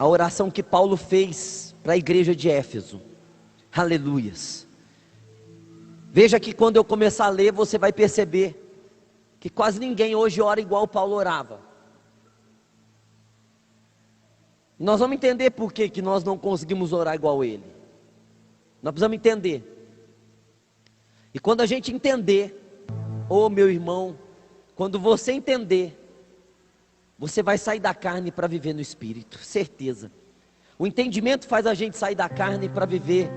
a oração que Paulo fez para a igreja de Éfeso. Aleluias. Veja que quando eu começar a ler, você vai perceber que quase ninguém hoje ora igual Paulo orava. Nós vamos entender por que nós não conseguimos orar igual ele. Nós precisamos entender. E quando a gente entender, meu irmão, quando você entender, você vai sair da carne para viver no Espírito, certeza. O entendimento faz a gente sair da carne para viver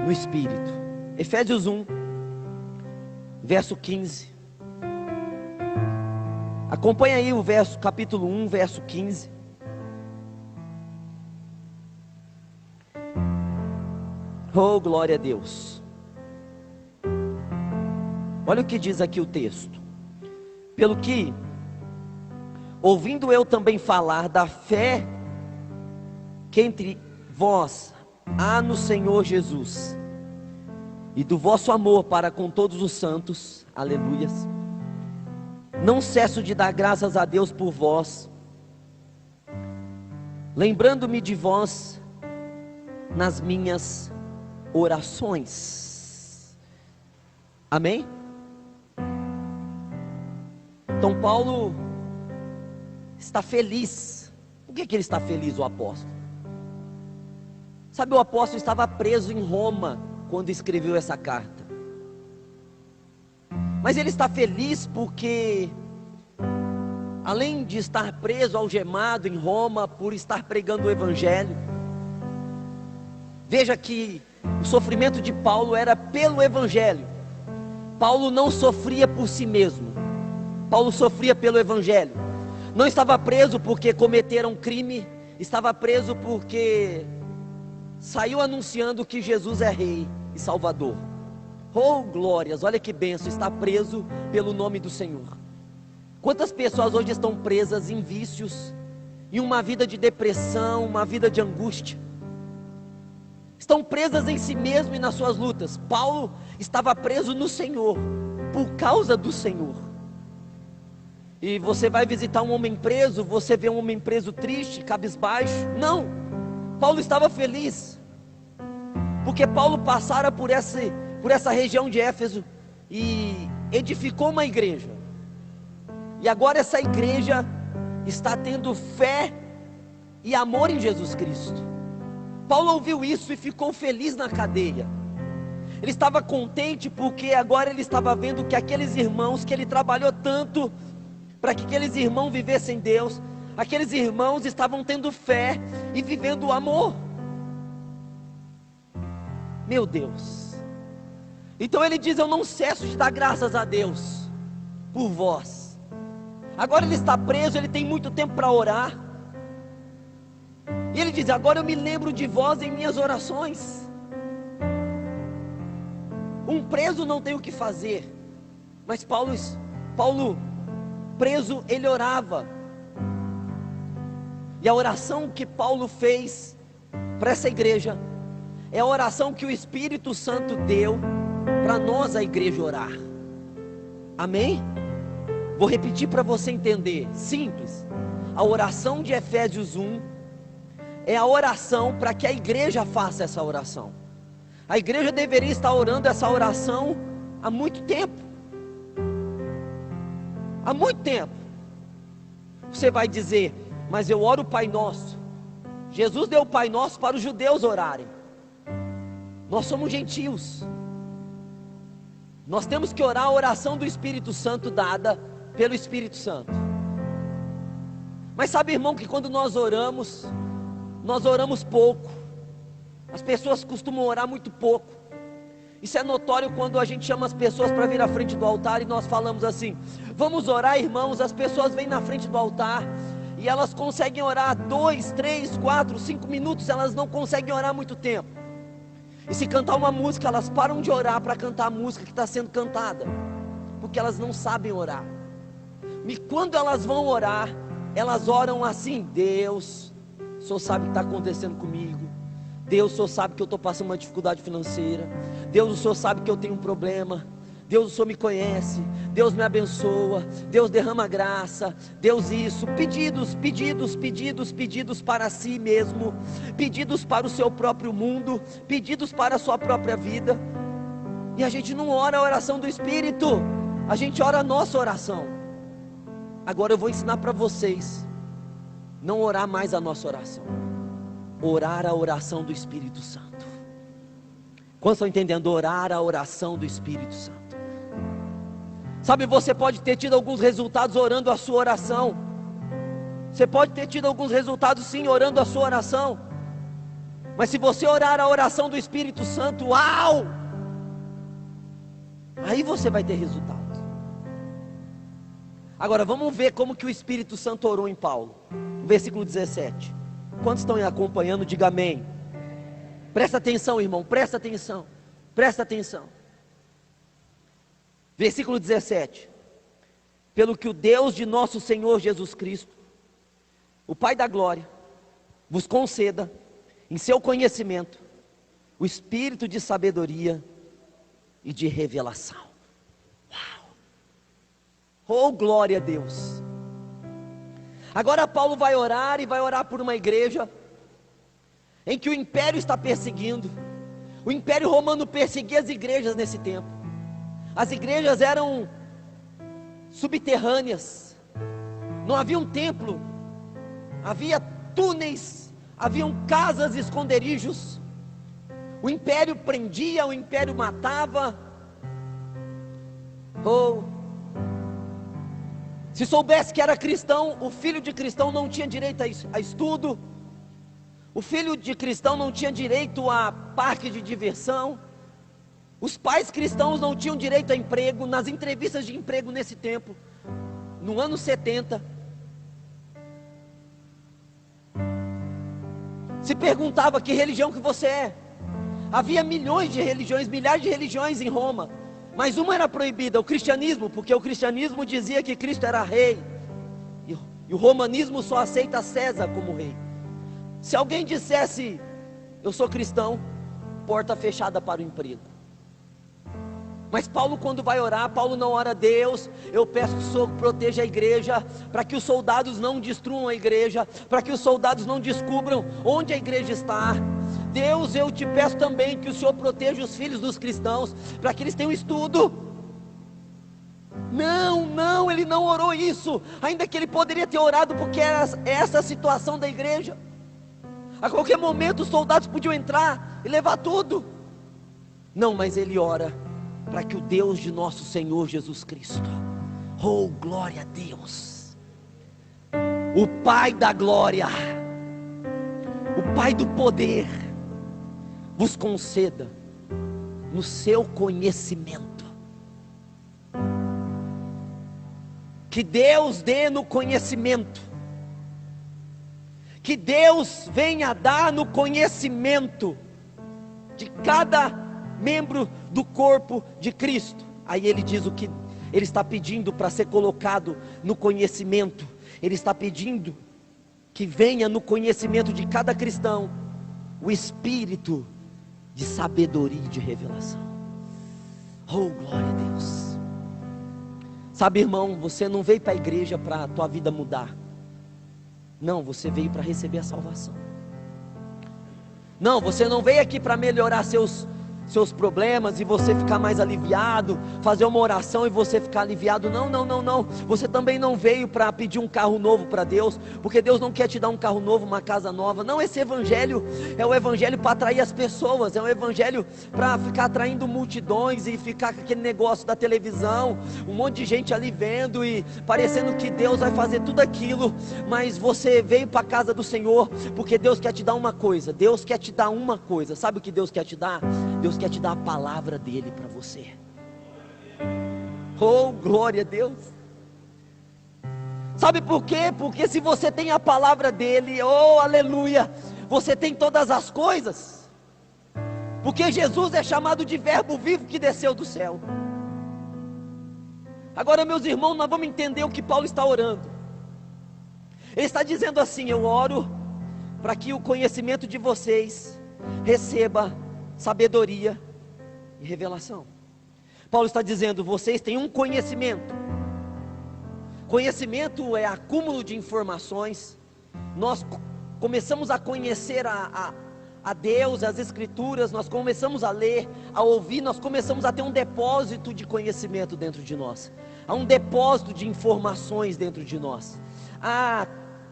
no Espírito. Efésios 1, verso 15. Acompanha aí o verso, capítulo 1, verso 15. Oh, glória a Deus. Olha o que diz aqui o texto. Pelo que, ouvindo eu também falar da fé que entre vós há no Senhor Jesus, e do vosso amor para com todos os santos, aleluias, não cesso de dar graças a Deus por vós, lembrando-me de vós nas minhas orações. Amém? Então Paulo está feliz. Por que ele está feliz, o apóstolo? Sabe, o apóstolo estava preso em Roma quando escreveu essa carta. Mas ele está feliz porque, além de estar preso, algemado em Roma, por estar pregando o Evangelho, veja que o sofrimento de Paulo era pelo Evangelho. Paulo não sofria por si mesmo, Paulo sofria pelo Evangelho. Não estava preso porque cometeram crime, estava preso porque saiu anunciando que Jesus é Rei e Salvador. Oh glórias, olha que bênção, está preso pelo nome do Senhor. Quantas pessoas hoje estão presas em vícios, em uma vida de depressão, uma vida de angústia, estão presas em si mesmo e nas suas lutas. Paulo estava preso no Senhor, por causa do Senhor. E você vai visitar um homem preso, você vê um homem preso triste, cabisbaixo? Não, Paulo estava feliz, porque Paulo passara por essa região de Éfeso e edificou uma igreja, e agora essa igreja está tendo fé e amor em Jesus Cristo. Paulo ouviu isso e ficou feliz na cadeia. Ele estava contente porque agora ele estava vendo que aqueles irmãos que ele trabalhou tanto para que aqueles irmãos vivessem Deus, aqueles irmãos estavam tendo fé e vivendo o amor. Meu Deus. Então ele diz: eu não cesso de dar graças a Deus por vós. Agora ele está preso, ele tem muito tempo para orar. E ele diz: agora eu me lembro de vós em minhas orações. Um preso não tem o que fazer, mas Paulo preso, ele orava. E a oração que Paulo fez para essa igreja é a oração que o Espírito Santo deu para nós, a igreja, orar. Amém? Vou repetir para você entender, simples. A oração de Efésios 1 é a oração para que a igreja faça essa oração. A igreja deveria estar orando essa oração há muito tempo. Há muito tempo. Você vai dizer: mas eu oro o Pai Nosso. Jesus deu o Pai Nosso para os judeus orarem. Nós somos gentios. Nós temos que orar a oração do Espírito Santo dada pelo Espírito Santo. Mas sabe, irmão, que quando nós oramos pouco. As pessoas costumam orar muito pouco. Isso é notório quando a gente chama as pessoas para vir à frente do altar e nós falamos assim: vamos orar, irmãos. As pessoas vêm na frente do altar e elas conseguem orar 2, 3, 4, 5 minutos. Elas não conseguem orar muito tempo. E se cantar uma música, elas param de orar para cantar a música que está sendo cantada, porque elas não sabem orar. E quando elas vão orar, elas oram assim: Deus, o Senhor sabe o que está acontecendo comigo. Deus, o Senhor sabe que eu estou passando uma dificuldade financeira. Deus, o Senhor sabe que eu tenho um problema. Deus, o Senhor me conhece, Deus me abençoa, Deus derrama graça, Deus isso, pedidos para si mesmo, pedidos para o seu próprio mundo, pedidos para a sua própria vida, e a gente não ora a oração do Espírito, a gente ora a nossa oração. Agora eu vou ensinar para vocês, não orar mais a nossa oração, orar a oração do Espírito Santo. Quantos estão entendendo? Orar a oração do Espírito Santo. Sabe, você pode ter tido alguns resultados orando a sua oração. Você pode ter tido alguns resultados sim, orando a sua oração. Mas se você orar a oração do Espírito Santo, uau! Aí você vai ter resultado. Agora vamos ver como que o Espírito Santo orou em Paulo. Versículo 17. Quantos estão acompanhando? Diga amém. Presta atenção, irmão, presta atenção. Presta atenção. Versículo 17. Pelo que o Deus de nosso Senhor Jesus Cristo, o Pai da glória, vos conceda, em seu conhecimento, o espírito de sabedoria e de revelação. Uau! Oh, glória a Deus! Agora Paulo vai orar, e vai orar por uma igreja em que o império está perseguindo. O império romano perseguia as igrejas nesse tempo. As igrejas eram subterrâneas, não havia um templo, havia túneis, haviam casas, esconderijos. O império prendia, o império matava. Se soubesse que era cristão, o filho de cristão não tinha direito a estudo, o filho de cristão não tinha direito a parque de diversão, os pais cristãos não tinham direito a emprego. Nas entrevistas de emprego nesse tempo, no ano 70, se perguntava que religião que você é. Havia milhões de religiões, milhares de religiões em Roma, mas uma era proibida, o cristianismo, porque o cristianismo dizia que Cristo era rei, e o romanismo só aceita César como rei. Se alguém dissesse, eu sou cristão, porta fechada para o emprego. Mas Paulo, quando vai orar, Paulo não ora: Deus, eu peço que o Senhor proteja a igreja, para que os soldados não destruam a igreja, para que os soldados não descubram onde a igreja está. Deus, eu te peço também que o Senhor proteja os filhos dos cristãos, para que eles tenham estudo. Não, ele não orou isso, ainda que ele poderia ter orado, porque era essa a situação da igreja. A qualquer momento os soldados podiam entrar e levar tudo. Não, mas ele ora para que o Deus de nosso Senhor Jesus Cristo, oh glória a Deus, o Pai da glória, o Pai do poder, vos conceda no seu conhecimento. Que Deus dê no conhecimento, que Deus venha dar no conhecimento de cada membro do corpo de Cristo. Aí ele diz o que ele está pedindo para ser colocado no conhecimento. Ele está pedindo que venha no conhecimento de cada cristão o espírito de sabedoria e de revelação. Oh, glória a Deus! Sabe, irmão, você não veio para a igreja para a tua vida mudar. Não, você veio para receber a salvação. Não, você não veio aqui para melhorar seus problemas e você ficar mais aliviado, fazer uma oração e você ficar aliviado. Não, você também não veio para pedir um carro novo para Deus, porque Deus não quer te dar um carro novo, uma casa nova. Não, esse evangelho é o evangelho para atrair as pessoas, é um evangelho para ficar atraindo multidões e ficar com aquele negócio da televisão, um monte de gente ali vendo e parecendo que Deus vai fazer tudo aquilo. Mas você veio para a casa do Senhor, porque Deus quer te dar uma coisa. Deus quer te dar uma coisa. Sabe o que Deus quer te dar? Deus quer te dar a palavra dele para você. Oh, glória a Deus! Sabe por quê? Porque se você tem a palavra dele, oh, aleluia, você tem todas as coisas. Porque Jesus é chamado de verbo vivo que desceu do céu. Agora, meus irmãos, nós vamos entender o que Paulo está orando. Ele está dizendo assim: eu oro para que o conhecimento de vocês receba sabedoria e revelação, Paulo está dizendo: vocês têm um conhecimento. Conhecimento é acúmulo de informações. Nós começamos a conhecer a Deus, as Escrituras, nós começamos a ler, a ouvir, nós começamos a ter um depósito de conhecimento dentro de nós. Há um depósito de informações dentro de nós.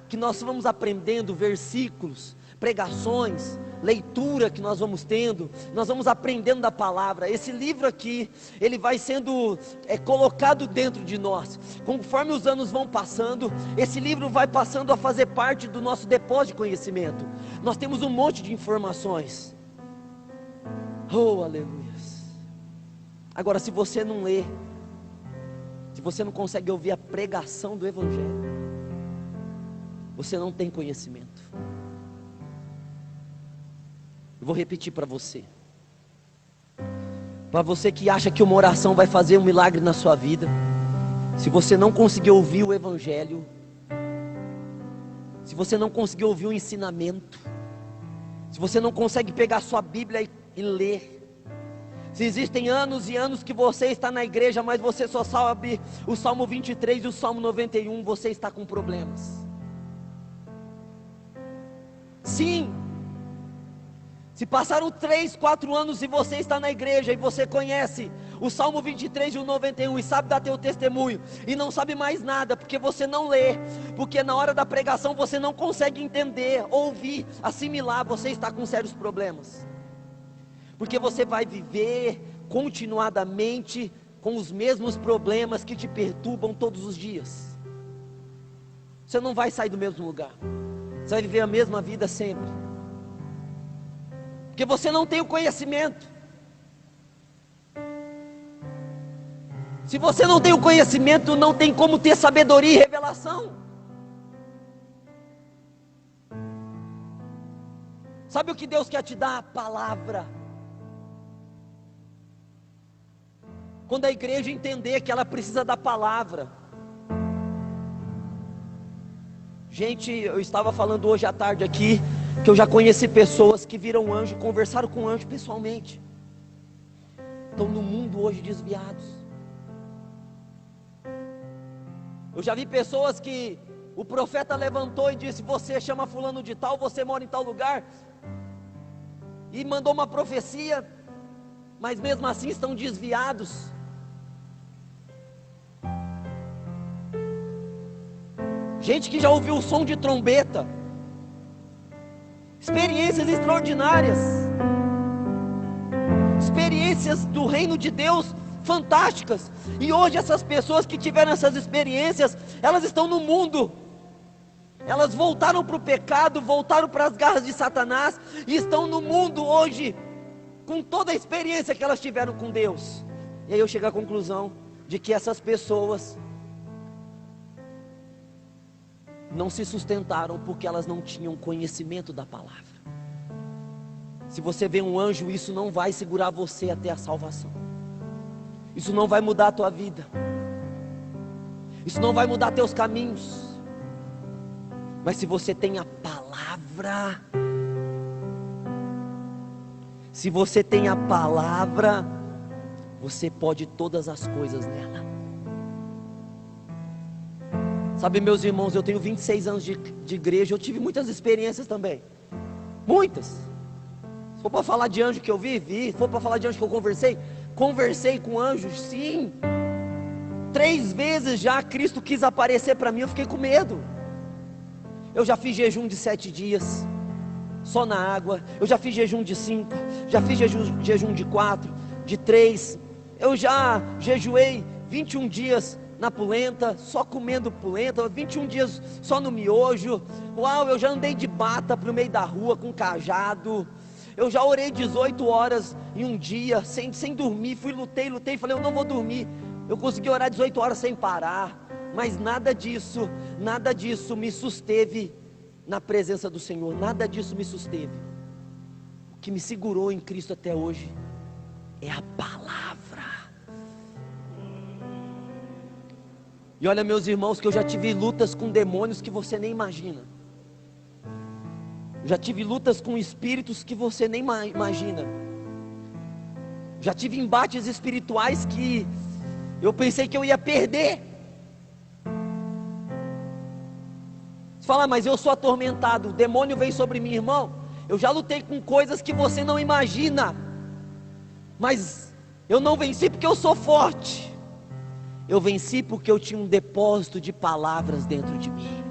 Que nós vamos aprendendo versículos, pregações, leitura que nós vamos tendo, nós vamos aprendendo da palavra. Esse livro aqui, ele vai sendo colocado dentro de nós. Conforme os anos vão passando, esse livro vai passando a fazer parte do nosso depósito de conhecimento. Nós temos um monte de informações. Oh, aleluia. Agora, se você não lê, se você não consegue ouvir a pregação do Evangelho, você não tem conhecimento. Eu vou repetir para você. Para você que acha que uma oração vai fazer um milagre na sua vida, se você não conseguir ouvir o Evangelho, se você não conseguir ouvir o ensinamento, se você não consegue pegar a sua Bíblia e ler, se existem anos e anos que você está na igreja, mas você só sabe o Salmo 23 e o Salmo 91, você está com problemas. Sim. Se passaram 3, 4 anos e você está na igreja e você conhece o Salmo 23 e o 91 e sabe dar teu testemunho e não sabe mais nada, porque você não lê, porque na hora da pregação você não consegue entender, ouvir, assimilar, você está com sérios problemas, porque você vai viver continuadamente com os mesmos problemas que te perturbam todos os dias. Você não vai sair do mesmo lugar, você vai viver a mesma vida sempre, porque você não tem o conhecimento. Se você não tem o conhecimento, não tem como ter sabedoria e revelação. Sabe o que Deus quer te dar? A palavra. Quando a igreja entender que ela precisa da palavra. Gente, eu estava falando hoje à tarde aqui, que eu já conheci pessoas que viram anjo, conversaram com anjo pessoalmente, estão no mundo hoje desviados. Eu já vi pessoas que o profeta levantou e disse: você chama fulano de tal, você mora em tal lugar, e mandou uma profecia, mas mesmo assim estão desviados. Gente que já ouviu o som de trombeta, experiências extraordinárias, experiências do reino de Deus fantásticas, e hoje essas pessoas que tiveram essas experiências, elas estão no mundo, elas voltaram para o pecado, voltaram para as garras de Satanás, e estão no mundo hoje, com toda a experiência que elas tiveram com Deus. E aí eu chego à conclusão de que essas pessoas não se sustentaram porque elas não tinham conhecimento da palavra. Se você vê um anjo, isso não vai segurar você até a salvação, isso não vai mudar a tua vida, isso não vai mudar teus caminhos. Mas se você tem a palavra, se você tem a palavra, você pode todas as coisas nela. Sabe, meus irmãos, eu tenho 26 anos de igreja, eu tive muitas experiências também, muitas. Se for para falar de anjo que eu vi, se for para falar de anjo que eu conversei com anjos, sim. 3 vezes já Cristo quis aparecer para mim, eu fiquei com medo. Eu já fiz jejum de 7 dias, só na água. Eu já fiz jejum de 5, já fiz jejum de 4, de 3. Eu já jejuei 21 dias na polenta, só comendo polenta, 21 dias só no miojo. Uau, eu já andei de bata para o meio da rua com cajado. Eu já orei 18 horas em um dia, sem dormir. Lutei, falei, eu não vou dormir. Eu consegui orar 18 horas sem parar. Mas nada disso me susteve na presença do Senhor. Nada disso me susteve. O que me segurou em Cristo até hoje é a palavra. E olha, meus irmãos, que eu já tive lutas com demônios que você nem imagina. Já tive lutas com espíritos que você nem imagina. Já tive embates espirituais que eu pensei que eu ia perder. Você fala, mas eu sou atormentado, o demônio vem sobre mim, irmão. Eu já lutei com coisas que você não imagina, mas eu não venci porque eu sou forte. Eu venci porque eu tinha um depósito de palavras dentro de mim.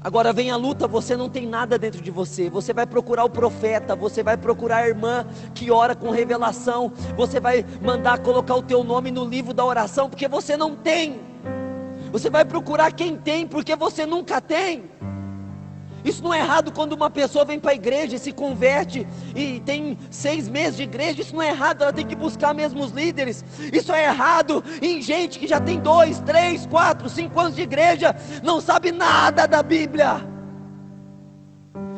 Agora vem a luta, você não tem nada dentro de você. Você vai procurar o profeta, você vai procurar a irmã que ora com revelação, você vai mandar colocar o teu nome no livro da oração, porque você não tem. Você vai procurar quem tem, porque você nunca tem. Isso não é errado quando uma pessoa vem para a igreja e se converte e tem 6 meses de igreja. Isso não é errado, ela tem que buscar mesmo os líderes. Isso é errado em gente que já tem 2, 3, 4, 5 anos de igreja, não sabe nada da Bíblia.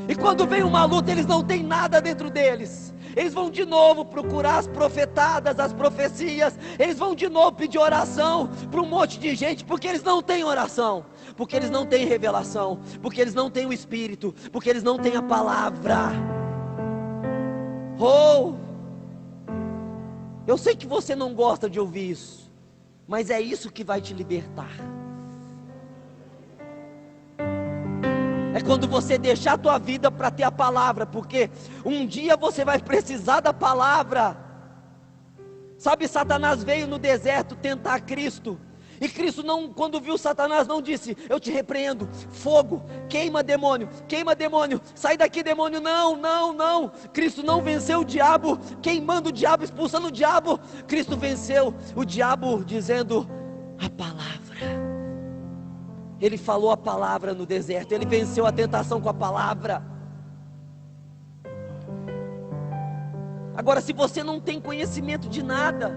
E quando vem uma luta, eles não têm nada dentro deles. Eles vão de novo procurar as profetadas, as profecias. Eles vão de novo pedir oração para um monte de gente, porque eles não têm oração, porque eles não têm revelação, porque eles não têm o Espírito, porque eles não têm a palavra. Oh, eu sei que você não gosta de ouvir isso, mas é isso que vai te libertar. É quando você deixar a tua vida para ter a palavra, porque um dia você vai precisar da palavra. Sabe, Satanás veio no deserto tentar Cristo, e Cristo não, quando viu Satanás, não disse, eu te repreendo, fogo, queima demônio, sai daqui demônio, não, Cristo não venceu o diabo, queimando o diabo, expulsando o diabo. Cristo venceu o diabo dizendo a palavra. Ele falou a palavra no deserto, ele venceu a tentação com a palavra. Agora, se você não tem conhecimento de nada,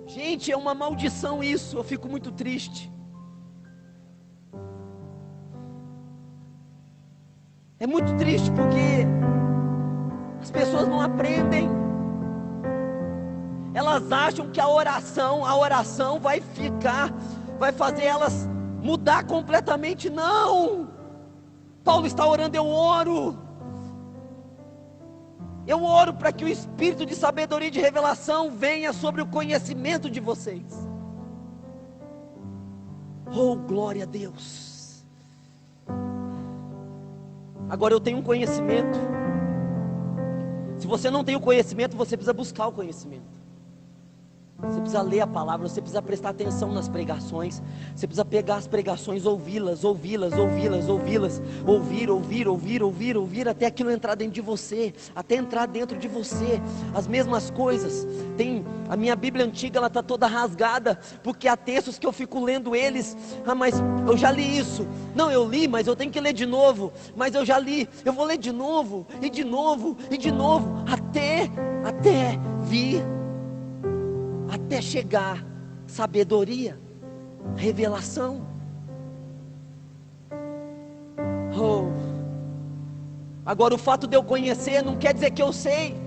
gente, é uma maldição isso, eu fico muito triste. É muito triste porque as pessoas não aprendem. Elas acham que a oração vai fazer elas mudar completamente. Não. Paulo está orando, eu oro para que o espírito de sabedoria e de revelação venha sobre o conhecimento de vocês. Oh, glória a Deus. Agora eu tenho um conhecimento. Se você não tem o conhecimento, você precisa buscar o conhecimento. Você precisa ler a palavra, você precisa prestar atenção nas pregações, você precisa pegar as pregações, ouvi-las, ouvir, até aquilo entrar dentro de você, até entrar dentro de você, as mesmas coisas. A minha Bíblia antiga, ela está toda rasgada, porque há textos que eu fico lendo eles, mas eu já li isso, não, eu li, mas eu tenho que ler de novo, mas eu já li, eu vou ler de novo, até vir, até chegar sabedoria, revelação. Oh, agora o fato de eu conhecer não quer dizer que eu sei.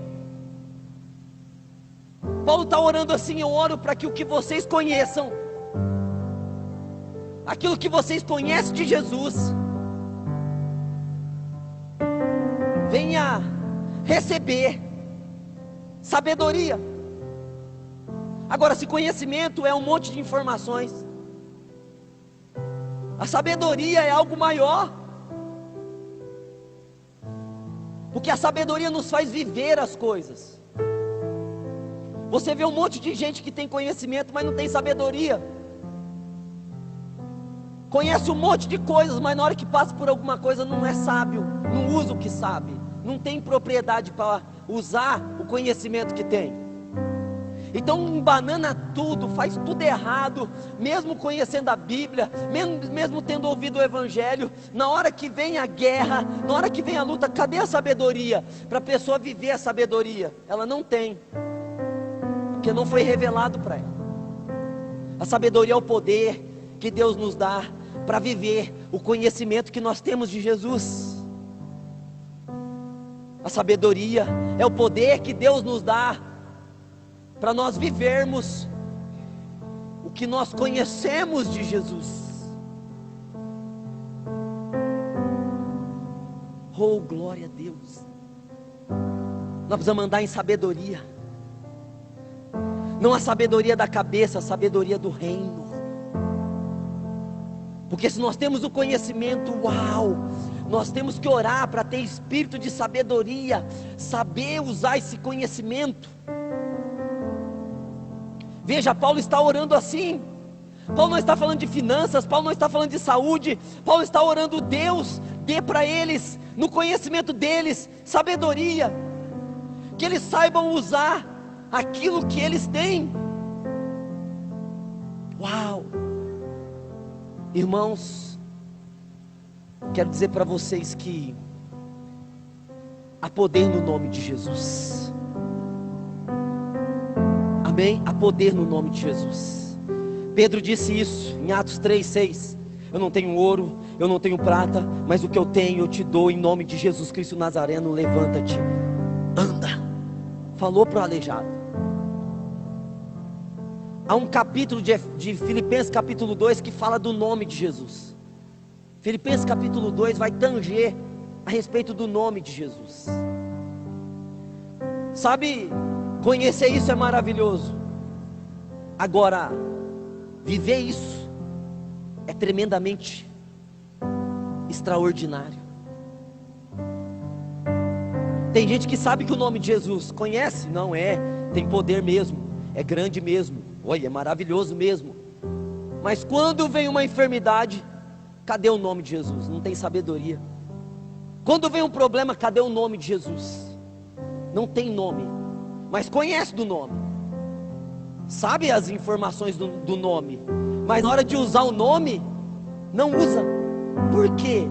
Paulo está orando assim, eu oro para que o que vocês conheçam, aquilo que vocês conhecem de Jesus, venha receber sabedoria. Agora, se conhecimento é um monte de informações, a sabedoria é algo maior, porque a sabedoria nos faz viver as coisas. Você vê um monte de gente que tem conhecimento, mas não tem sabedoria, conhece um monte de coisas, mas na hora que passa por alguma coisa não é sábio, não usa o que sabe, não tem propriedade para usar o conhecimento que tem. Então embanana tudo, faz tudo errado, mesmo conhecendo a Bíblia, mesmo tendo ouvido o Evangelho. Na hora que vem a guerra, na hora que vem a luta, cadê a sabedoria? Para a pessoa viver a sabedoria, ela não tem, porque não foi revelado para ela. A sabedoria é o poder que Deus nos dá para viver o conhecimento que nós temos de Jesus. A sabedoria é o poder que Deus nos dá para nós vivermos o que nós conhecemos de Jesus. Oh, glória a Deus. Nós precisamos andar em sabedoria. Não a sabedoria da cabeça, a sabedoria do reino. Porque se nós temos o conhecimento, uau, nós temos que orar para ter espírito de sabedoria, saber usar esse conhecimento. Veja, Paulo está orando assim. Paulo não está falando de finanças, Paulo não está falando de saúde, Paulo está orando: Deus, dê para eles, no conhecimento deles, sabedoria, que eles saibam usar aquilo que eles têm. Uau! Irmãos, quero dizer para vocês que há poder no nome de Jesus. Amém? Há poder no nome de Jesus. Pedro disse isso em Atos 3:6. Eu não tenho ouro, eu não tenho prata, mas o que eu tenho eu te dou, em nome de Jesus Cristo Nazareno. Levanta-te, anda. Falou para o aleijado. Há um capítulo de Filipenses capítulo 2 que fala do nome de Jesus. Filipenses capítulo 2 vai tanger a respeito do nome de Jesus. Sabe, conhecer isso é maravilhoso. Agora, viver isso é tremendamente extraordinário. Tem gente que sabe que o nome de Jesus conhece, não é, tem poder mesmo, é grande mesmo, olha, é maravilhoso mesmo. Mas quando vem uma enfermidade, cadê o nome de Jesus? Não tem sabedoria. Quando vem um problema, cadê o nome de Jesus? Não tem nome, mas conhece do nome, sabe as informações do nome, mas na hora de usar o nome, não usa. Por quê?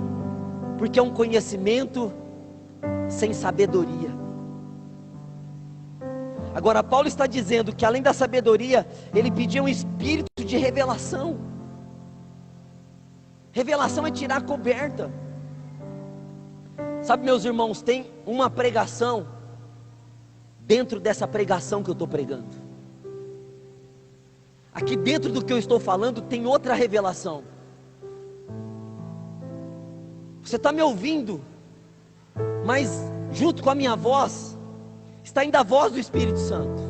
Porque é um conhecimento sem sabedoria. Agora Paulo está dizendo que além da sabedoria, ele pedia um espírito de revelação. Revelação é tirar a coberta. Sabe, meus irmãos, tem uma pregação dentro dessa pregação que eu estou pregando. Aqui dentro do que eu estou falando tem outra revelação. Você está me ouvindo, mas junto com a minha voz está ainda a voz do Espírito Santo.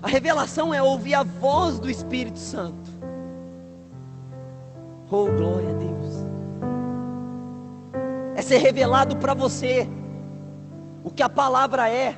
A revelação é ouvir a voz do Espírito Santo. Oh, glória a Deus. É ser revelado para você o que a palavra é.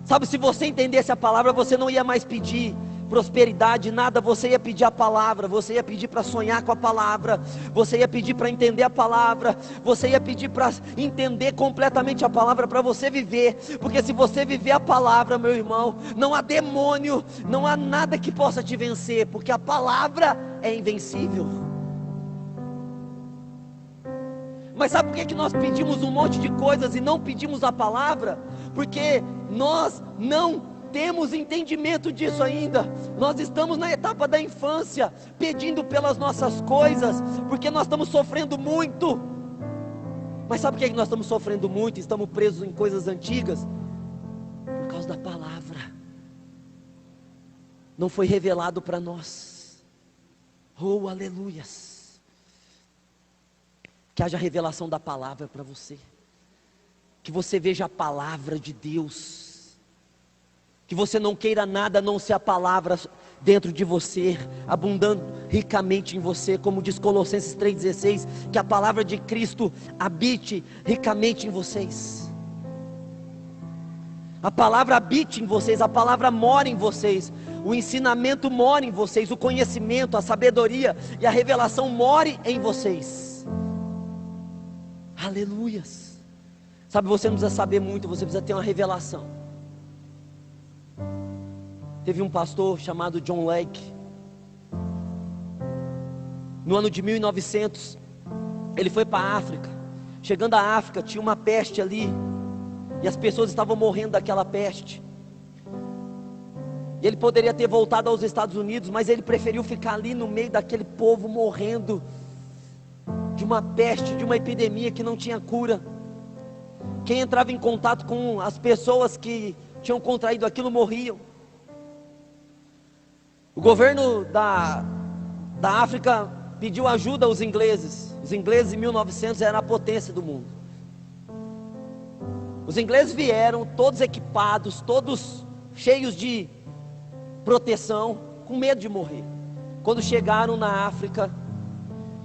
Sabe, se você entendesse a palavra, você não ia mais pedir prosperidade, nada, você ia pedir a palavra, você ia pedir para sonhar com a palavra, você ia pedir para entender a palavra, você ia pedir para entender completamente a palavra, para você viver, porque se você viver a palavra, meu irmão, não há demônio, não há nada que possa te vencer, porque a palavra é invencível. Mas sabe por que nós pedimos um monte de coisas e não pedimos a palavra? Porque nós não temos entendimento disso ainda. Nós estamos na etapa da infância, pedindo pelas nossas coisas, porque nós estamos sofrendo muito. Mas sabe por que nós estamos sofrendo muito? Estamos presos em coisas antigas? Por causa da palavra. Não foi revelado para nós. Oh, aleluias. Que haja revelação da palavra para você. Que você veja a palavra de Deus. Que você não queira nada a não ser a palavra dentro de você, abundando ricamente em você, como diz Colossenses 3,16, que a palavra de Cristo habite ricamente em vocês. A palavra habite em vocês, a palavra mora em vocês, o ensinamento mora em vocês, o conhecimento, a sabedoria e a revelação more em vocês. Aleluias. Sabe, você não precisa saber muito, você precisa ter uma revelação. Teve um pastor chamado John Lake. No ano de 1900, ele foi para a África. Chegando à África, tinha uma peste ali, e as pessoas estavam morrendo daquela peste. E ele poderia ter voltado aos Estados Unidos, mas ele preferiu ficar ali no meio daquele povo morrendo de uma peste, de uma epidemia que não tinha cura. Quem entrava em contato com as pessoas que tinham contraído aquilo morriam. O governo da África pediu ajuda aos ingleses. Os ingleses em 1900 eram a potência do mundo. Os ingleses vieram, todos equipados, todos cheios de proteção, com medo de morrer. Quando chegaram na África,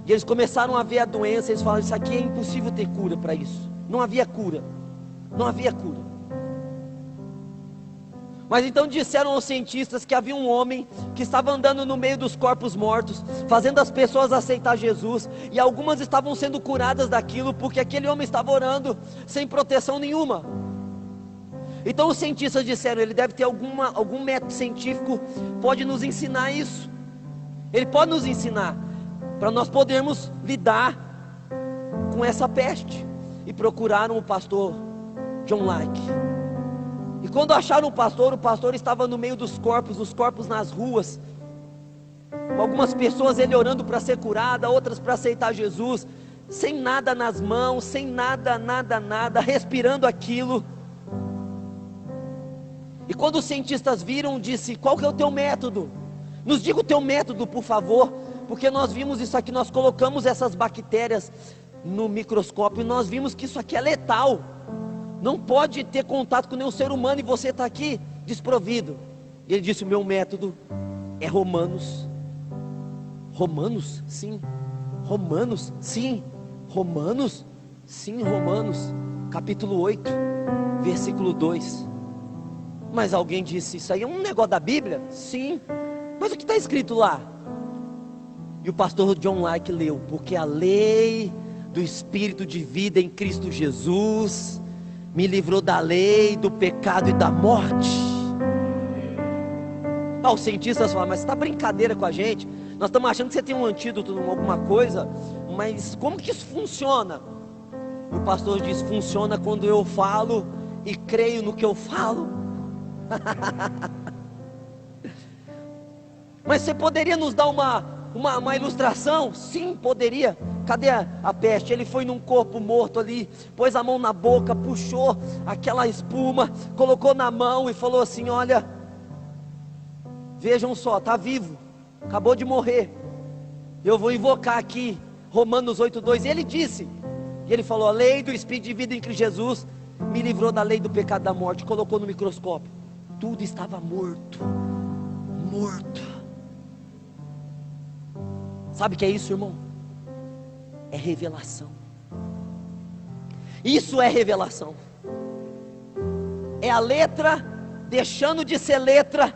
e eles começaram a ver a doença, eles falaram: isso aqui é impossível ter cura para isso. Não havia cura, não havia cura. Mas então disseram aos cientistas que havia um homem que estava andando no meio dos corpos mortos, fazendo as pessoas aceitar Jesus, e algumas estavam sendo curadas daquilo, porque aquele homem estava orando sem proteção nenhuma. Então os cientistas disseram: ele deve ter algum método científico, pode nos ensinar isso. Ele pode nos ensinar, para nós podermos lidar com essa peste. E procuraram o pastor John Lake. E quando acharam o pastor estava no meio dos corpos, os corpos nas ruas. Algumas pessoas, ele orando para ser curada, outras para aceitar Jesus, sem nada nas mãos, sem nada, respirando aquilo. E quando os cientistas viram, disse: qual que é o teu método? Nos diga o teu método, por favor, porque nós vimos isso aqui, nós colocamos essas bactérias no microscópio e nós vimos que isso aqui é letal, não pode ter contato com nenhum ser humano, e você está aqui desprovido. E ele disse: o meu método é Romanos. Romanos? Sim. Romanos? Sim. Romanos? Sim, Romanos capítulo 8, versículo 2. Mas alguém disse: isso aí é um negócio da Bíblia? Sim. Mas o que está escrito lá? E o pastor John Lake leu: porque a lei do Espírito de vida em Cristo Jesus me livrou da lei, do pecado e da morte. Os cientistas falam: mas você está brincadeira com a gente? Nós estamos achando que você tem um antídoto, alguma coisa, mas como que isso funciona? O pastor diz: funciona quando eu falo e creio no que eu falo. Mas você poderia nos dar uma ilustração? Sim, poderia. Cadê a peste? Ele foi num corpo morto ali, pôs a mão na boca, puxou aquela espuma, colocou na mão e falou assim: olha, vejam só, está vivo, acabou de morrer. Eu vou invocar aqui Romanos 8:2. E ele disse, e ele falou: a lei do Espírito de vida em Cristo Jesus me livrou da lei do pecado e da morte. Colocou no microscópio, tudo estava morto. Sabe o que é isso, irmão? É revelação. Isso é revelação. É a letra deixando de ser letra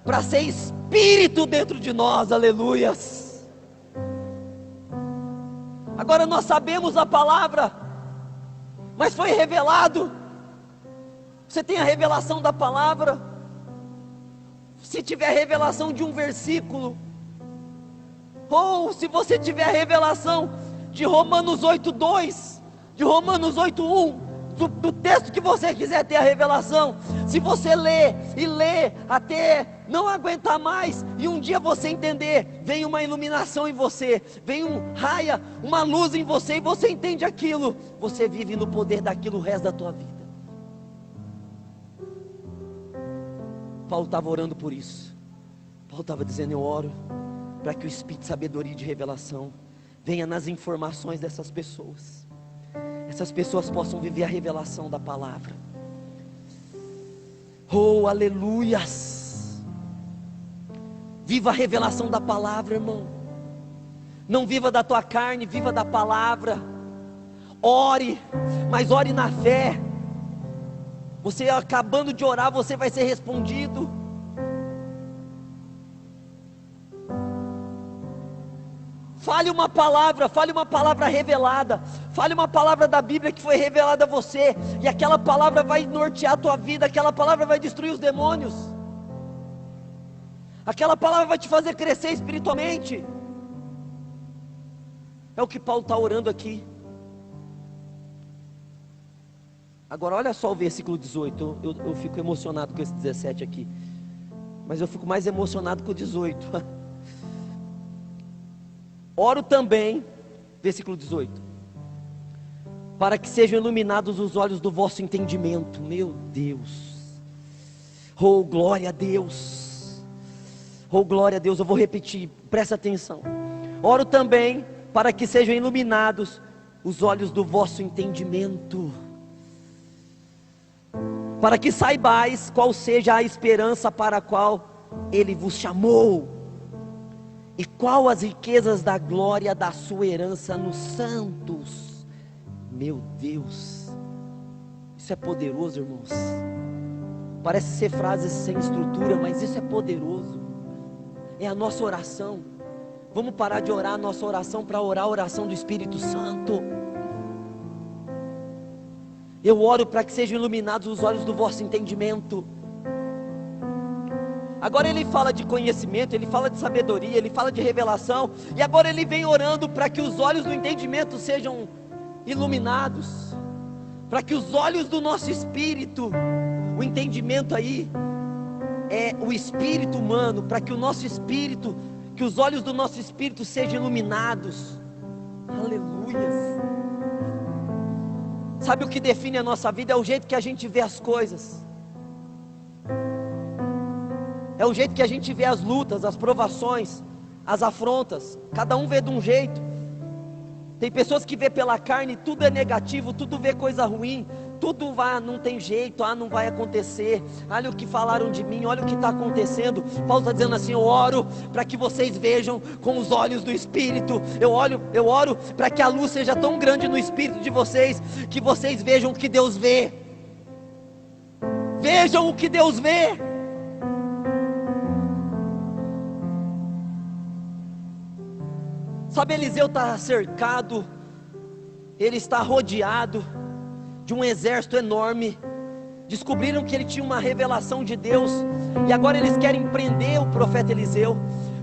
para ser espírito dentro de nós. Aleluias. Agora nós sabemos a palavra, mas foi revelado. Você tem a revelação da palavra. Se tiver a revelação de um versículo, ou se você tiver a revelação de Romanos 8:2, de Romanos 8:1, do texto que você quiser ter a revelação, se você ler e ler até não aguentar mais, e um dia você entender, vem uma iluminação em você, vem raia uma luz em você, e você entende aquilo, você vive no poder daquilo o resto da tua vida. Paulo estava orando por isso. Paulo estava dizendo: eu oro para que o Espírito de sabedoria e de revelação venha nas informações dessas pessoas. Essas pessoas possam viver a revelação da palavra. Oh, aleluias! Viva a revelação da palavra, irmão. Não viva da tua carne, viva da palavra. Ore, mas ore na fé. Você acabando de orar, você vai ser respondido. Fale uma palavra revelada. Fale uma palavra da Bíblia que foi revelada a você, e aquela palavra vai nortear a tua vida. Aquela palavra vai destruir os demônios. Aquela palavra vai te fazer crescer espiritualmente. É o que Paulo está orando aqui. Agora olha só o versículo 18. Eu fico emocionado com esse 17 aqui, mas eu fico mais emocionado com o 18. Oro também, versículo 18, para que sejam iluminados os olhos do vosso entendimento. Meu Deus, oh glória a Deus, oh glória a Deus. Eu vou repetir, presta atenção. Oro também para que sejam iluminados os olhos do vosso entendimento. para que saibais qual seja a esperança para a qual Ele vos chamou, e qual as riquezas da glória da sua herança nos santos. Meu Deus, isso é poderoso, irmãos. Parece ser frases sem estrutura, mas isso é poderoso. É a nossa oração. Vamos parar de orar a nossa oração para orar a oração do Espírito Santo. Eu oro para que sejam iluminados os olhos do vosso entendimento. Agora ele fala de conhecimento, ele fala de sabedoria, ele fala de revelação, e agora ele vem orando para que os olhos do entendimento sejam iluminados, para que os olhos do nosso espírito, o entendimento aí é o espírito humano, para que o nosso espírito, que os olhos do nosso espírito sejam iluminados. Aleluia. Sabe o que define a nossa vida? É o jeito que a gente vê as coisas, é o jeito que a gente vê as lutas, as provações, as afrontas. Cada um vê de um jeito. Tem pessoas que vê pela carne, tudo é negativo, tudo vê coisa ruim, tudo vai, não tem jeito, não vai acontecer, olha o que falaram de mim, olha o que está acontecendo. Paulo está dizendo assim: eu oro para que vocês vejam com os olhos do Espírito. Eu oro para que a luz seja tão grande no Espírito de vocês, que vocês vejam o que Deus vê. Vejam o que Deus vê. Sabe, Eliseu está cercado, ele está rodeado de um exército enorme. Descobriram que ele tinha uma revelação de Deus, e agora eles querem prender o profeta Eliseu.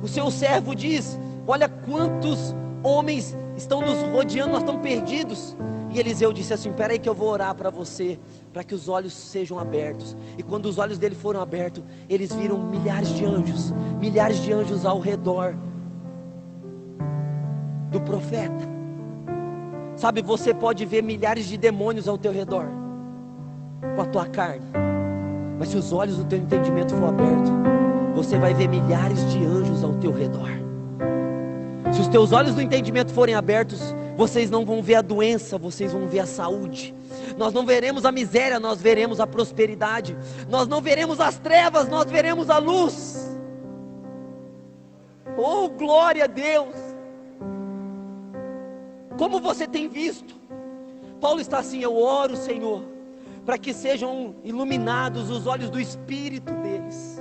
O seu servo diz: olha quantos homens estão nos rodeando, nós estamos perdidos. E Eliseu disse assim: espera aí que eu vou orar para você, para que os olhos sejam abertos. E quando os olhos dele foram abertos, eles viram milhares de anjos ao redor do profeta. Sabe, você pode ver milhares de demônios ao teu redor com a tua carne, mas se os olhos do teu entendimento for aberto, você vai ver milhares de anjos ao teu redor. Se os teus olhos do entendimento forem abertos, vocês não vão ver a doença, vocês vão ver a saúde. Nós não veremos a miséria, nós veremos a prosperidade. Nós não veremos as trevas, nós veremos a luz. Oh, glória a Deus! Como você tem visto? Paulo está assim: eu oro, Senhor, para que sejam iluminados os olhos do espírito deles.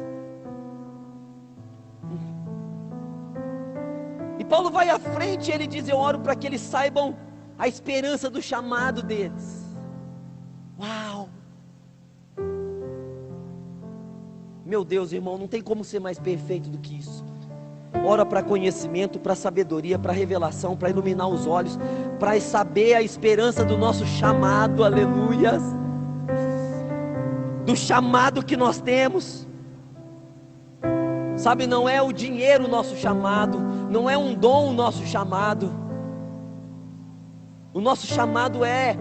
E Paulo vai à frente e ele diz: eu oro para que eles saibam a esperança do chamado deles. Uau! Meu Deus, irmão, não tem como ser mais perfeito do que isso. Ora para conhecimento, para sabedoria, para revelação, para iluminar os olhos, para saber a esperança do nosso chamado, aleluias, do chamado que nós temos. Sabe, não é o dinheiro o nosso chamado, não é um dom o nosso chamado. O nosso chamado é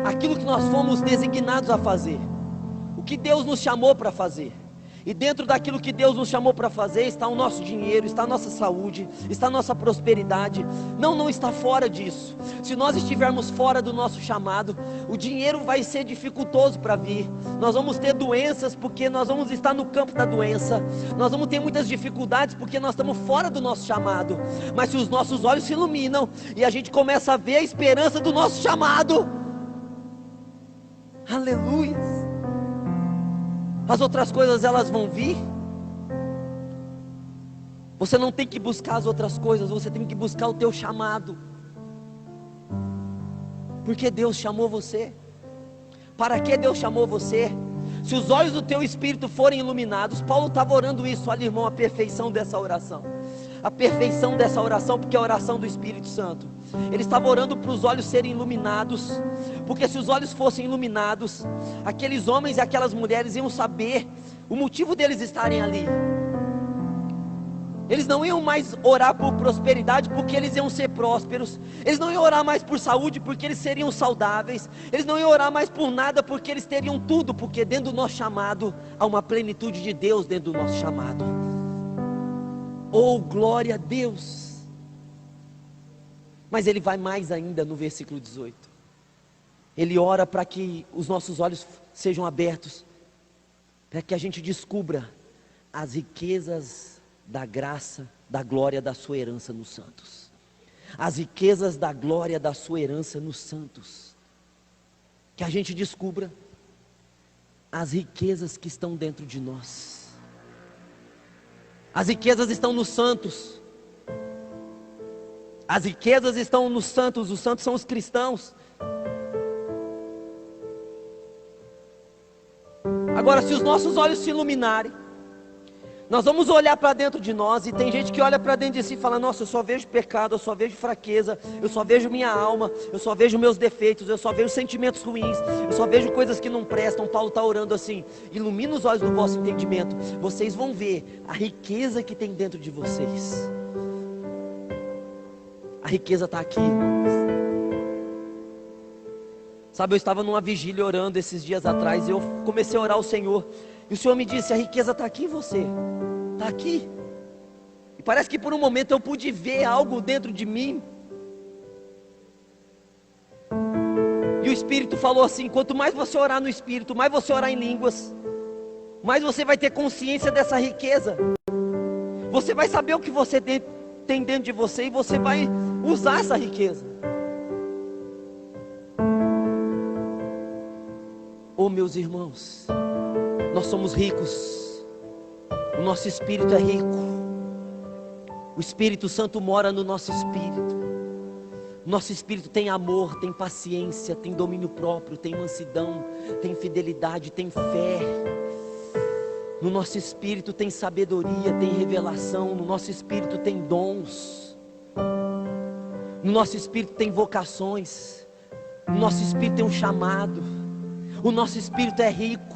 aquilo que nós fomos designados a fazer, o que Deus nos chamou para fazer. E dentro daquilo que Deus nos chamou para fazer está o nosso dinheiro, está a nossa saúde, está a nossa prosperidade. Não está fora disso. Se nós estivermos fora do nosso chamado, o dinheiro vai ser dificultoso para vir. Nós vamos ter doenças porque nós vamos estar no campo da doença. Nós vamos ter muitas dificuldades porque nós estamos fora do nosso chamado. Mas se os nossos olhos se iluminam e a gente começa a ver a esperança do nosso chamado, aleluia, as outras coisas elas vão vir. Você não tem que buscar as outras coisas, você tem que buscar o teu chamado. Porque Deus chamou você. Para que Deus chamou você? Se os olhos do teu espírito forem iluminados, Paulo estava orando isso, olha, irmão, a perfeição dessa oração. A perfeição dessa oração, porque é a oração do Espírito Santo. Ele estava orando para os olhos serem iluminados, porque se os olhos fossem iluminados, aqueles homens e aquelas mulheres iam saber o motivo deles estarem ali. Eles não iam mais orar por prosperidade porque eles iam ser prósperos. Eles não iam orar mais por saúde porque eles seriam saudáveis. Eles não iam orar mais por nada porque eles teriam tudo, porque dentro do nosso chamado há uma plenitude de Deus dentro do nosso chamado. Oh, glória a Deus! Mas ele vai mais ainda no versículo 18. Ele ora para que os nossos olhos sejam abertos, para que a gente descubra as riquezas da graça, da glória da sua herança nos santos. As riquezas da glória da sua herança nos santos. Que a gente descubra as riquezas que estão dentro de nós. As riquezas estão nos santos. As riquezas estão nos santos. Os santos são os cristãos. Agora, se os nossos olhos se iluminarem, nós vamos olhar para dentro de nós, e tem gente que olha para dentro de si e fala: nossa, eu só vejo pecado, eu só vejo fraqueza, eu só vejo minha alma, eu só vejo meus defeitos, eu só vejo sentimentos ruins, eu só vejo coisas que não prestam. Paulo está orando assim: ilumina os olhos do vosso entendimento, vocês vão ver a riqueza que tem dentro de vocês. A riqueza está aqui. Sabe, eu estava numa vigília orando esses dias atrás, e eu comecei a orar ao Senhor, e o Senhor me disse: a riqueza está aqui em você, está aqui. E parece que por um momento eu pude ver algo dentro de mim, e o Espírito falou assim: quanto mais você orar no Espírito, mais você orar em línguas, mais você vai ter consciência dessa riqueza. Você vai saber o que você tem dentro de você, e você vai usar essa riqueza. Oh, meus irmãos, nós somos ricos, o nosso espírito é rico, o Espírito Santo mora no nosso espírito, o nosso espírito tem amor, tem paciência, tem domínio próprio, tem mansidão, tem fidelidade, tem fé, no nosso espírito tem sabedoria, tem revelação, no nosso espírito tem dons, no nosso espírito tem vocações, no nosso espírito tem um chamado. O nosso espírito é rico,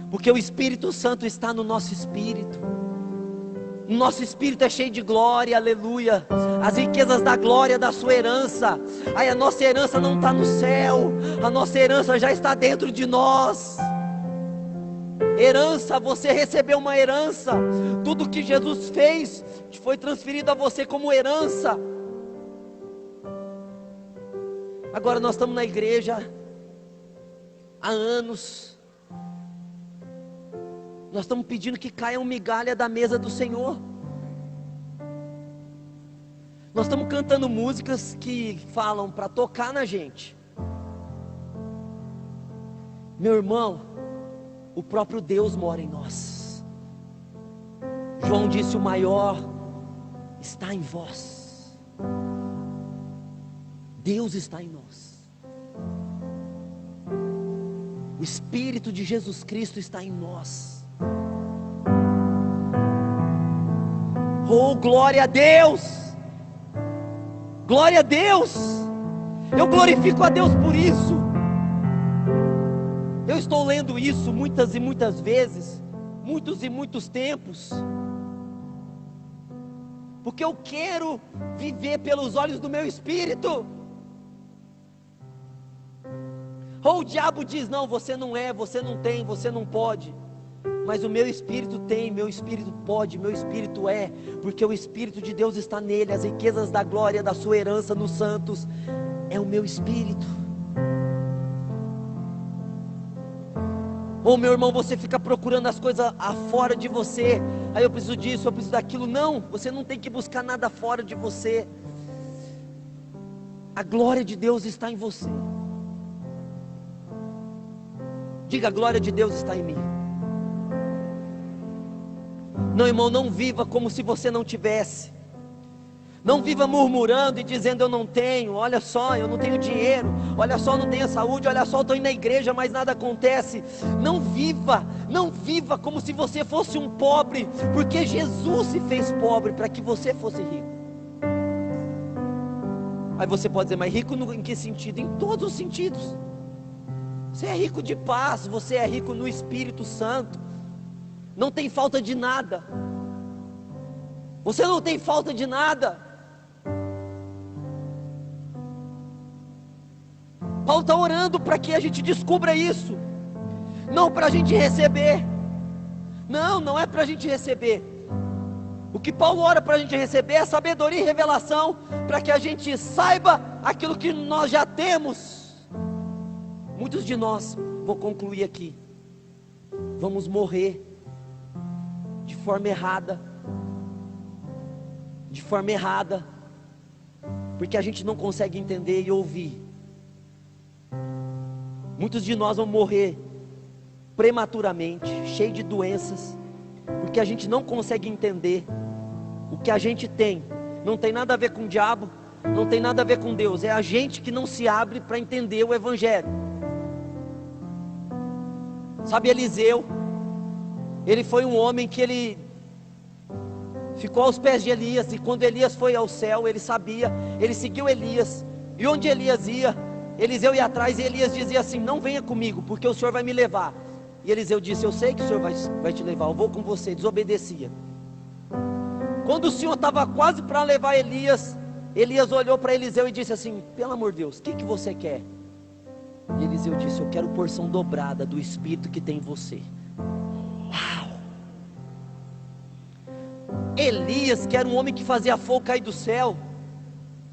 porque o Espírito Santo está no nosso espírito. O nosso espírito é cheio de glória, aleluia. As riquezas da glória da sua herança. Ai, a nossa herança não está no céu, a nossa herança já está dentro de nós. Herança, você recebeu uma herança. Tudo que Jesus fez foi transferido a você como herança. Agora nós estamos na igreja há anos, nós estamos pedindo que caia uma migalha da mesa do Senhor. Nós estamos cantando músicas que falam para tocar na gente. Meu irmão, o próprio Deus mora em nós. João disse: o maior está em vós. Deus está em nós. O Espírito de Jesus Cristo está em nós. Oh, glória a Deus! Glória a Deus! Eu glorifico a Deus por isso. Eu estou lendo isso muitas e muitas vezes, muitos e muitos tempos, porque eu quero viver pelos olhos do meu espírito. Ou o diabo diz: não, você não é, você não tem, você não pode. Mas o meu espírito tem, meu espírito pode, meu espírito é, porque o Espírito de Deus está nele. As riquezas da glória da sua herança nos santos é o meu espírito. Ou meu irmão, você fica procurando as coisas afora de você. Aí eu preciso disso, eu preciso daquilo. Não, você não tem que buscar nada fora de você. A glória de Deus está em você. Diga: a glória de Deus está em mim. Não, irmão, não viva como se você não tivesse. Não viva murmurando e dizendo: eu não tenho, olha só, eu não tenho dinheiro, olha só, eu não tenho saúde, olha só, eu estou indo na igreja, mas nada acontece. Não viva como se você fosse um pobre, porque Jesus se fez pobre para que você fosse rico. Aí você pode dizer: mas rico em que sentido? Em todos os sentidos. Você é rico de paz, você é rico no Espírito Santo, não tem falta de nada, você não tem falta de nada. Paulo está orando para que a gente descubra isso, não para a gente receber, não é para a gente receber. O que Paulo ora para a gente receber é sabedoria e revelação, para que a gente saiba aquilo que nós já temos. Muitos de nós, vou concluir aqui, vamos morrer de forma errada, porque a gente não consegue entender e ouvir. Muitos de nós vão morrer prematuramente, cheio de doenças, porque a gente não consegue entender o que a gente tem. Não tem nada a ver com o diabo, não tem nada a ver com Deus, é a gente que não se abre para entender o Evangelho. Sabe, Eliseu, ele foi um homem que ele ficou aos pés de Elias, e quando Elias foi ao céu, ele sabia, ele seguiu Elias, e onde Elias ia, Eliseu ia atrás, e Elias dizia assim: não venha comigo, porque o Senhor vai me levar. E Eliseu disse: eu sei que o Senhor vai te levar, eu vou com você. Desobedecia. Quando o Senhor estava quase para levar Elias, Elias olhou para Eliseu e disse assim: pelo amor de Deus, o que você quer? E Eliseu disse: eu quero porção dobrada do Espírito que tem em você. Uau! Elias, que era um homem que fazia fogo cair do céu,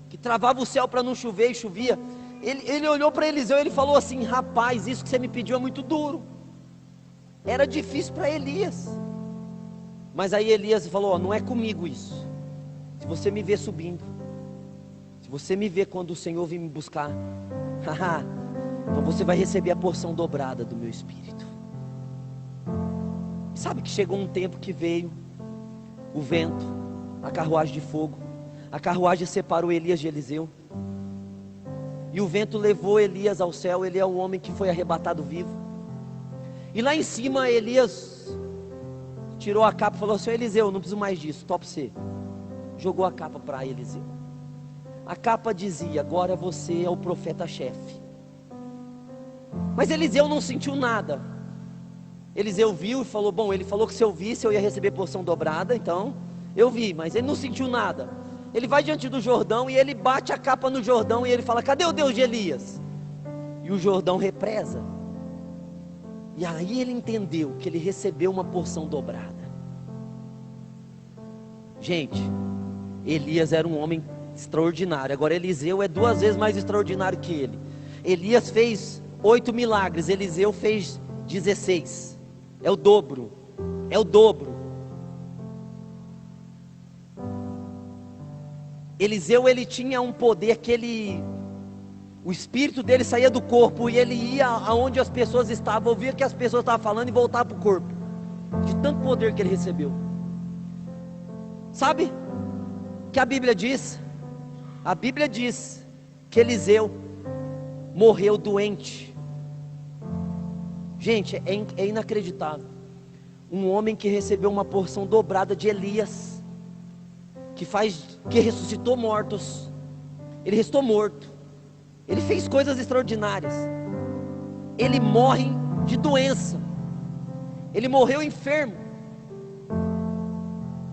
que travava o céu para não chover e chovia, ele olhou para Eliseu e ele falou assim: rapaz, isso que você me pediu é muito duro. Era difícil para Elias. Mas aí Elias falou: não é comigo isso. Se você me ver subindo, se você me ver quando o Senhor vir me buscar, então você vai receber a porção dobrada do meu Espírito. Sabe que chegou um tempo que veio o vento, a carruagem de fogo, a carruagem separou Elias de Eliseu, e o vento levou Elias ao céu. Ele é o homem que foi arrebatado vivo. E lá em cima Elias tirou a capa e falou assim: Eliseu, não preciso mais disso, topa você. Jogou a capa para Eliseu. A capa dizia: agora você é o profeta-chefe. Mas Eliseu não sentiu nada. Eliseu viu e falou: bom, ele falou que se eu visse eu ia receber porção dobrada, então eu vi, mas ele não sentiu nada. Ele vai diante do Jordão e ele bate a capa no Jordão e ele fala: cadê o Deus de Elias? E o Jordão represa. E aí ele entendeu que ele recebeu uma porção dobrada. Gente, Elias era um homem extraordinário. Agora Eliseu é 2 vezes mais extraordinário que ele. Elias fez 8 milagres, Eliseu fez 16. É o dobro. É o dobro. Eliseu, ele tinha um poder que o espírito dele saía do corpo e ele ia aonde as pessoas estavam, ouvia o que as pessoas estavam falando e voltava para o corpo, de tanto poder que ele recebeu. Sabe que a Bíblia diz? A Bíblia diz que Eliseu morreu doente. Gente, é inacreditável. Um homem que recebeu uma porção dobrada de Elias, que ressuscitou mortos. Ele ressuscitou morto. Ele fez coisas extraordinárias. Ele morre de doença. Ele morreu enfermo.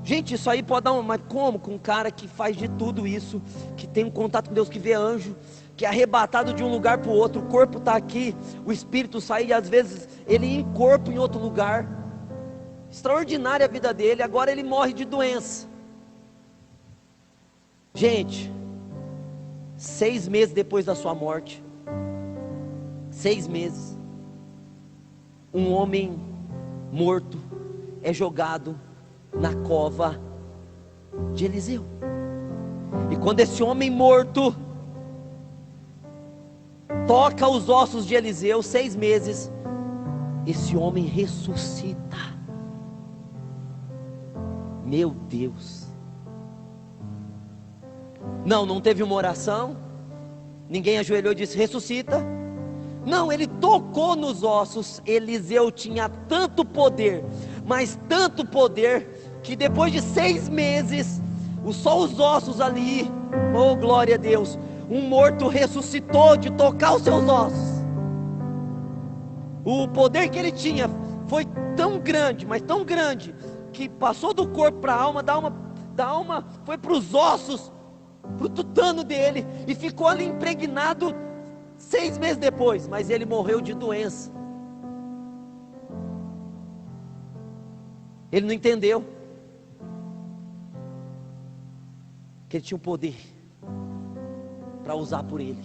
Gente, isso aí pode dar mas como? Com um cara que faz de tudo isso, que tem um contato com Deus, que vê anjo, que é arrebatado de um lugar para o outro, o corpo está aqui, o espírito sai, e às vezes ele ia em corpo em outro lugar. Extraordinária a vida dele. Agora ele morre de doença. Gente, 6 meses depois da sua morte, 6 meses, um homem morto é jogado na cova de Eliseu. E quando esse homem morto toca os ossos de Eliseu, 6 meses, esse homem ressuscita. Meu Deus. Não teve uma oração, ninguém ajoelhou e disse: ressuscita. Não, ele tocou nos ossos. Eliseu tinha tanto poder, mas tanto poder, que depois de 6 meses, só os ossos ali, oh glória a Deus, um morto ressuscitou de tocar os seus ossos. O poder que ele tinha foi tão grande, mas tão grande, que passou do corpo para a alma, da alma foi para os ossos, para o tutano dele, e ficou ali impregnado 6 meses depois, mas ele morreu de doença. Ele não entendeu que ele tinha um poder para usar por ele.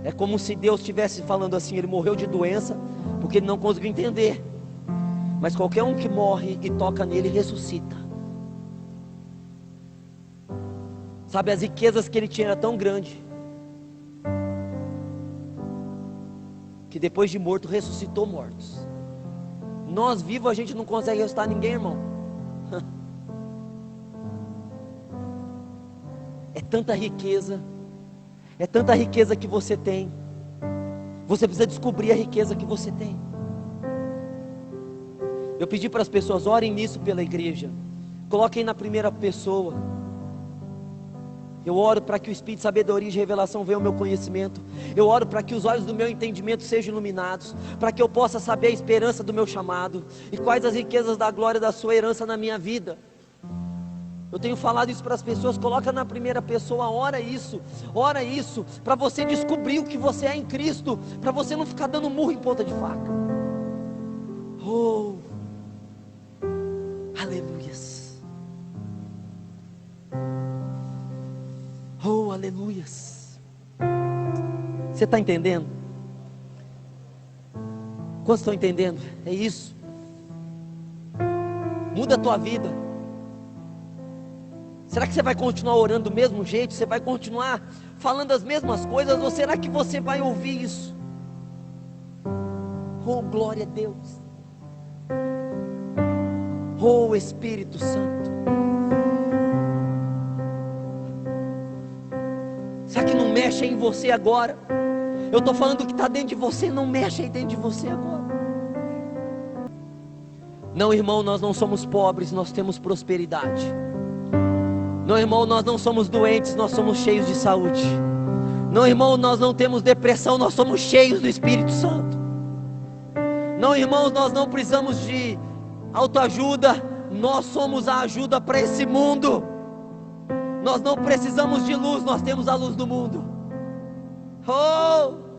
É como se Deus estivesse falando assim: ele morreu de doença porque ele não conseguiu entender. Mas qualquer um que morre e toca nele ressuscita. Sabe, as riquezas que ele tinha eram tão grandes que depois de morto ressuscitou mortos. Nós vivos a gente não consegue ressuscitar ninguém, irmão. É tanta riqueza que você tem. Você precisa descobrir a riqueza que você tem. Eu pedi para as pessoas: orem nisso pela igreja, coloquem na primeira pessoa. Eu oro para que o Espírito de sabedoria e de revelação venha ao meu conhecimento. Eu oro para que os olhos do meu entendimento sejam iluminados, para que eu possa saber a esperança do meu chamado e quais as riquezas da glória da sua herança na minha vida. Eu tenho falado isso para as pessoas: coloca na primeira pessoa, ora isso, para você descobrir o que você é em Cristo, para você não ficar dando murro em ponta de faca. Oh, aleluias. Oh, aleluias. Você está entendendo? Quantos estão entendendo? É isso. Muda a tua vida. Será que você vai continuar orando do mesmo jeito? Você vai continuar falando as mesmas coisas? Ou será que você vai ouvir isso? Oh, glória a Deus. Oh, Espírito Santo. Será que não mexe em você agora? Eu estou falando que está dentro de você, não mexe aí dentro de você agora. Não, irmão, nós não somos pobres, nós temos prosperidade. Não, irmão, nós não somos doentes, nós somos cheios de saúde. Não, irmão, nós não temos depressão, nós somos cheios do Espírito Santo. Não, irmãos, nós não precisamos de autoajuda, nós somos a ajuda para esse mundo. Nós não precisamos de luz, nós temos a luz do mundo. Oh!